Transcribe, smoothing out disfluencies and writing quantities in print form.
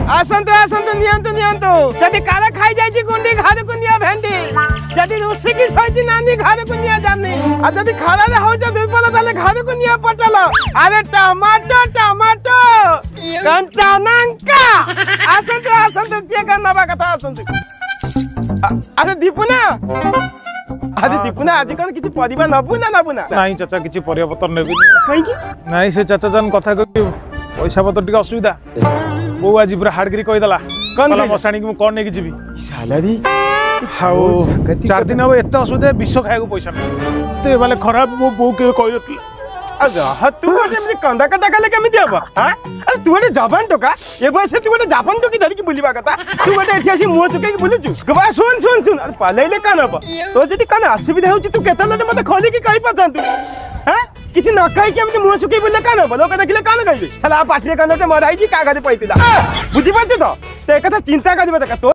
आसंतु आसंतु नियंतु नियंतु जदि कार खाई जाई गुंडी घर को निया भेंडी जदि रोसी की सही नानी घर को निया जानी आ जदि खारा रे हो जा दुर्बल ताले घर को निया पटल अरे टमाटो टमाटो कंचा लंका आसंतु आसंतु के करना बा कथा आसंतु अरे दीपुना अरे दीपुना आज कौन किसी परिबा नबुना नबुना नहीं चाचा किसी परिया पतर नेबी कहीं की नहीं से चाचा जान कथा कहबी पैसा पतर टिके असुविधा बो आज पूरा हार्डगिरी कहि दला कौन कला मसाणी को कोन नेकी जीबी सालारी हाउ 4 दिन अब एते असुविधा विश्व खाए को पैसा नहीं ते वाले खराब वो बो के कहि दतले अरे हा तू म्हणजे कंदा कंदा कले केमिति हबा हां अरे तू म्हणजे जापान तो का ए बस तू म्हणजे जापान तो की धरी की बुलिबा कथा तू म्हणजे ऐतिहासी मुह चुके की बुलुचु गबा सुन सुन सुन अरे पालेले कान हबा तो जदी कान असुविधा होची तू केतला मते खोली की कहि पता तू हां किछि न कहि के हमने मुह चुके बुले कान हबा लोक देखले कान कहिबे चला पाठले कान ते मराई जी कागज पैतिला बुझि पाछ तो ते कथा चिंता करिबा त तो